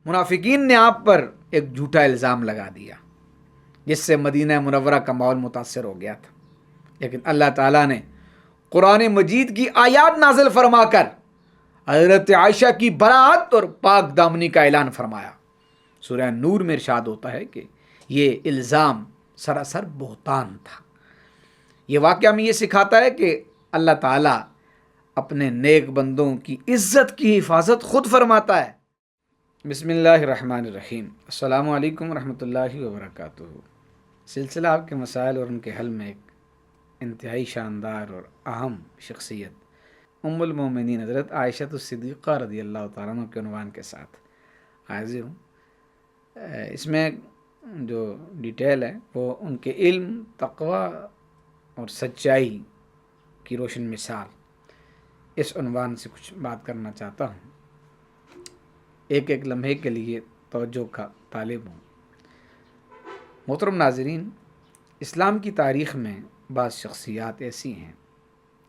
منافقین نے آپ پر ایک جھوٹا الزام لگا دیا جس سے مدینہ منورہ کا ماحول متاثر ہو گیا تھا، لیکن اللہ تعالیٰ نے قرآن مجید کی آیات نازل فرما کر حضرت عائشہ کی براءت اور پاک دامنی کا اعلان فرمایا۔ سورہ نور میں ارشاد ہوتا ہے کہ یہ الزام سراسر بہتان تھا۔ یہ واقعہ ہمیں یہ سکھاتا ہے کہ اللہ تعالیٰ اپنے نیک بندوں کی عزت کی حفاظت خود فرماتا ہے۔ بسم اللہ الرحمن الرحیم۔ السلام علیکم ورحمۃ اللہ وبرکاتہ۔ سلسلہ آپ کے مسائل اور ان کے حل میں ایک انتہائی شاندار اور اہم شخصیت ام المومنین حضرت عائشہ الصدیقہ رضی اللہ تعالیٰ عنہ کے عنوان کے ساتھ حاضر ہوں۔ اس میں جو ڈیٹیل ہے وہ ان کے علم، تقوی اور سچائی کی روشن مثال، اس عنوان سے کچھ بات کرنا چاہتا ہوں۔ ایک ایک لمحے کے لیے توجہ کا طالب ہوں۔ محترم ناظرین، اسلام کی تاریخ میں بعض شخصیات ایسی ہیں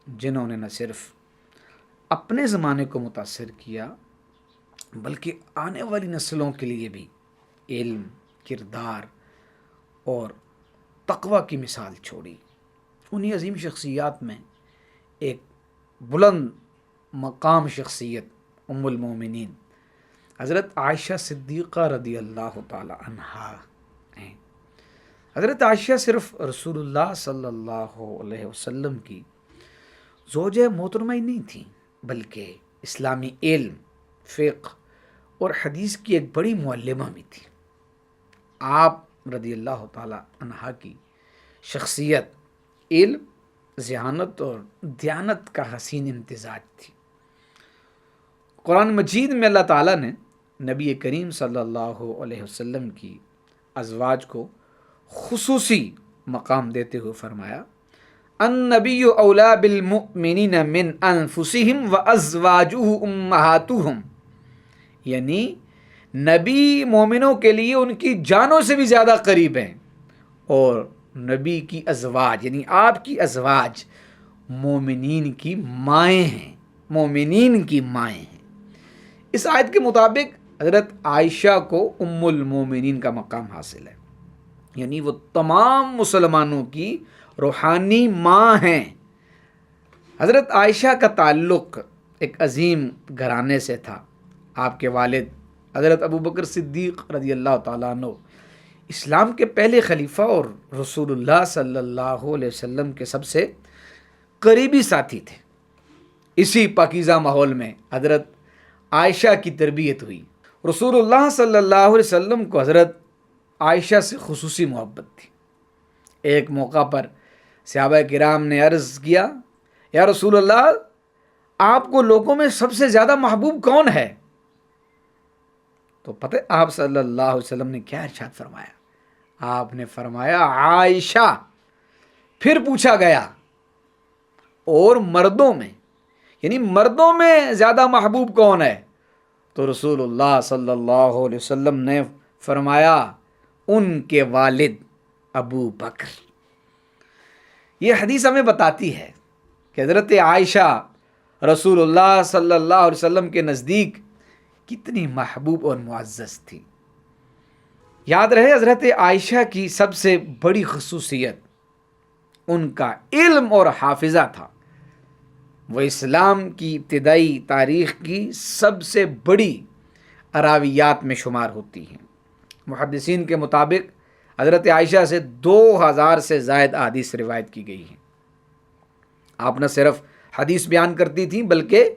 جنہوں نے نہ صرف اپنے زمانے کو متاثر کیا بلکہ آنے والی نسلوں کے لیے بھی علم، کردار اور تقوی کی مثال چھوڑی۔ انہی عظیم شخصیات میں ایک بلند مقام شخصیت ام المومنین حضرت عائشہ صدیقہ رضی اللہ تعالی عنہا ہیں۔ حضرت عائشہ صرف رسول اللہ صلی اللہ علیہ وسلم کی زوجہ محترمہ ہی نہیں تھیں بلکہ اسلامی علم، فقہ اور حدیث کی ایک بڑی معلمہ بھی تھی۔ آپ رضی اللہ تعالی عنہا کی شخصیت علم، ذہانت اور دیانت کا حسین امتزاج تھی۔ قرآن مجید میں اللہ تعالیٰ نے نبی کریم صلی اللہ علیہ وسلم کی ازواج کو خصوصی مقام دیتے ہوئے فرمایا، النبی اولیٰ بالمؤمنین من انفسہم وازواجہ امہاتہم، یعنی نبی مومنوں کے لیے ان کی جانوں سے بھی زیادہ قریب ہیں، اور نبی کی ازواج یعنی آپ کی ازواج مومنین کی مائیں ہیں، مومنین کی مائیں ہیں۔ اس آیت کے مطابق حضرت عائشہ کو ام المومنین کا مقام حاصل ہے، یعنی وہ تمام مسلمانوں کی روحانی ماں ہیں۔ حضرت عائشہ کا تعلق ایک عظیم گھرانے سے تھا۔ آپ کے والد حضرت ابوبکر صدیق رضی اللہ تعالیٰ عنہ اسلام کے پہلے خلیفہ اور رسول اللہ صلی اللہ علیہ وسلم کے سب سے قریبی ساتھی تھے۔ اسی پاکیزہ ماحول میں حضرت عائشہ کی تربیت ہوئی۔ رسول اللہ صلی اللہ علیہ وسلم کو حضرت عائشہ سے خصوصی محبت تھی۔ ایک موقع پر صحابہ کرام نے عرض کیا، یا رسول اللہ، آپ کو لوگوں میں سب سے زیادہ محبوب کون ہے؟ تو پتہ آپ صلی اللہ علیہ وسلم نے کیا ارشاد فرمایا؟ آپ نے فرمایا عائشہ۔ پھر پوچھا گیا اور مردوں میں، یعنی مردوں میں زیادہ محبوب کون ہے؟ تو رسول اللہ صلی اللہ علیہ وسلم نے فرمایا ان کے والد ابو بکر۔ یہ حدیث ہمیں بتاتی ہے کہ حضرت عائشہ رسول اللہ صلی اللہ علیہ وسلم کے نزدیک کتنی محبوب اور معزز تھی۔ یاد رہے، حضرت عائشہ کی سب سے بڑی خصوصیت ان کا علم اور حافظہ تھا۔ وہ اسلام کی ابتدائی تاریخ کی سب سے بڑی راویات میں شمار ہوتی ہیں۔ محدثین کے مطابق حضرت عائشہ سے 2000 سے زائد احادیث روایت کی گئی ہیں۔ آپ نہ صرف حدیث بیان کرتی تھیں بلکہ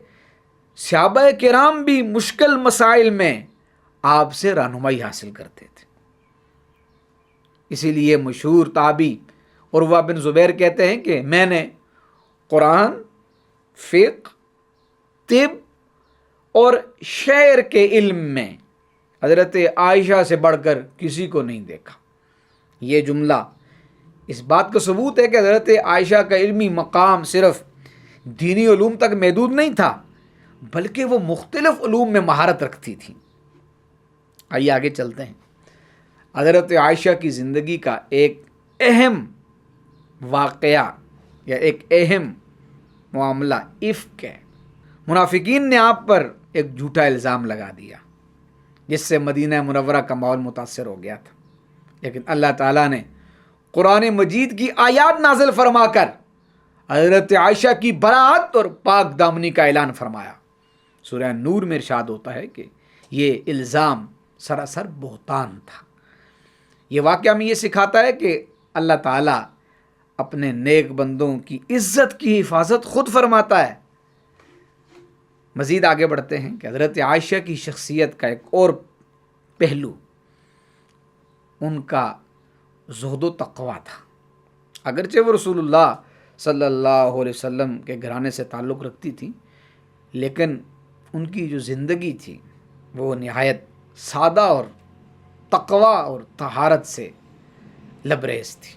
صحابہ کرام بھی مشکل مسائل میں آپ سے رہنمائی حاصل کرتے تھے۔ اسی لیے مشہور تابعی عروہ بن زبیر کہتے ہیں کہ میں نے قرآن، فقہ، طب اور شعر کے علم میں حضرت عائشہ سے بڑھ کر کسی کو نہیں دیکھا۔ یہ جملہ اس بات کا ثبوت ہے کہ حضرت عائشہ کا علمی مقام صرف دینی علوم تک محدود نہیں تھا بلکہ وہ مختلف علوم میں مہارت رکھتی تھیں۔ آئیے آگے چلتے ہیں۔ حضرت عائشہ کی زندگی کا ایک اہم واقعہ یا ایک اہم معاملہ عفق ہے۔ منافقین نے آپ پر ایک جھوٹا الزام لگا دیا جس سے مدینہ منورہ کا ماحول متاثر ہو گیا تھا، لیکن اللہ تعالیٰ نے قرآن مجید کی آیات نازل فرما کر حضرت عائشہ کی برات اور پاک دامنی کا اعلان فرمایا۔ سورہ نور میں ارشاد ہوتا ہے کہ یہ الزام سراسر بہتان تھا۔ یہ واقعہ ہمیں یہ سکھاتا ہے کہ اللہ تعالیٰ اپنے نیک بندوں کی عزت کی حفاظت خود فرماتا ہے۔ مزید آگے بڑھتے ہیں کہ حضرت عائشہ کی شخصیت کا ایک اور پہلو ان کا زہد و تقویٰ تھا۔ اگرچہ وہ رسول اللہ صلی اللہ علیہ وسلم کے گھرانے سے تعلق رکھتی تھی، لیکن ان کی جو زندگی تھی وہ نہایت سادہ اور تقویٰ اور طہارت سے لبریز تھی۔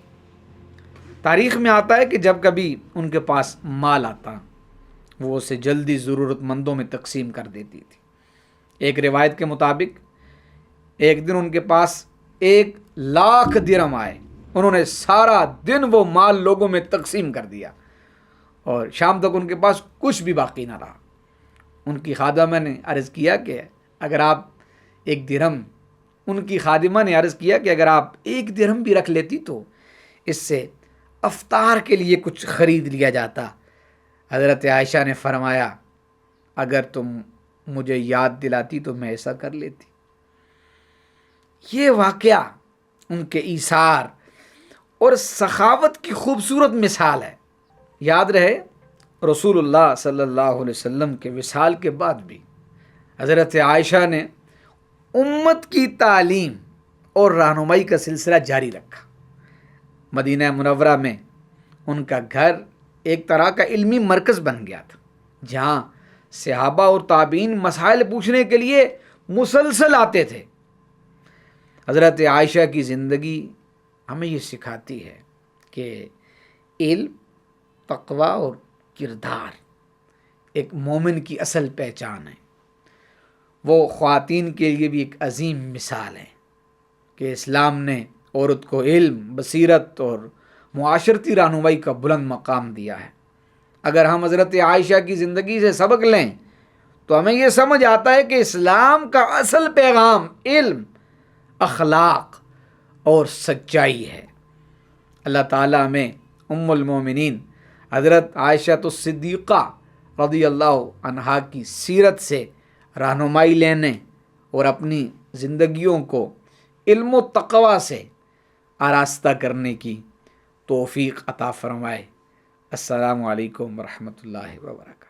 تاریخ میں آتا ہے کہ جب کبھی ان کے پاس مال آتا وہ اسے جلدی ضرورت مندوں میں تقسیم کر دیتی تھی۔ ایک روایت کے مطابق ایک دن ان کے پاس 1,00,000 درہم آئے، انہوں نے سارا دن وہ مال لوگوں میں تقسیم کر دیا اور شام تک ان کے پاس کچھ بھی باقی نہ رہا۔ ان کی خادمہ نے عرض کیا کہ اگر آپ 1 درہم بھی رکھ لیتی تو اس سے افطار کے لیے کچھ خرید لیا جاتا۔ حضرت عائشہ نے فرمایا اگر تم مجھے یاد دلاتی تو میں ایسا کر لیتی۔ یہ واقعہ ان کے ایثار اور سخاوت کی خوبصورت مثال ہے۔ یاد رہے رسول اللہ صلی اللہ علیہ وسلم کے وصال کے بعد بھی حضرت عائشہ نے امت کی تعلیم اور رہنمائی کا سلسلہ جاری رکھا۔ مدینہ منورہ میں ان کا گھر ایک طرح کا علمی مرکز بن گیا تھا، جہاں صحابہ اور تابعین مسائل پوچھنے کے لیے مسلسل آتے تھے۔ حضرت عائشہ کی زندگی ہمیں یہ سکھاتی ہے کہ علم، تقویٰ اور کردار ایک مومن کی اصل پہچان ہے۔ وہ خواتین کے لیے بھی ایک عظیم مثال ہے کہ اسلام نے عورت کو علم، بصیرت اور معاشرتی رہنمائی کا بلند مقام دیا ہے۔ اگر ہم حضرت عائشہ کی زندگی سے سبق لیں تو ہمیں یہ سمجھ آتا ہے کہ اسلام کا اصل پیغام علم، اخلاق اور سچائی ہے۔ اللہ تعالیٰ ہمیں ام المومنین حضرت عائشہ الصدیقہ رضی اللہ عنہا کی سیرت سے رہنمائی لینے اور اپنی زندگیوں کو علم و تقویٰ سے آراستہ کرنے کی توفیق عطا فرمائے۔ السلام علیکم ورحمۃ اللہ وبرکاتہ۔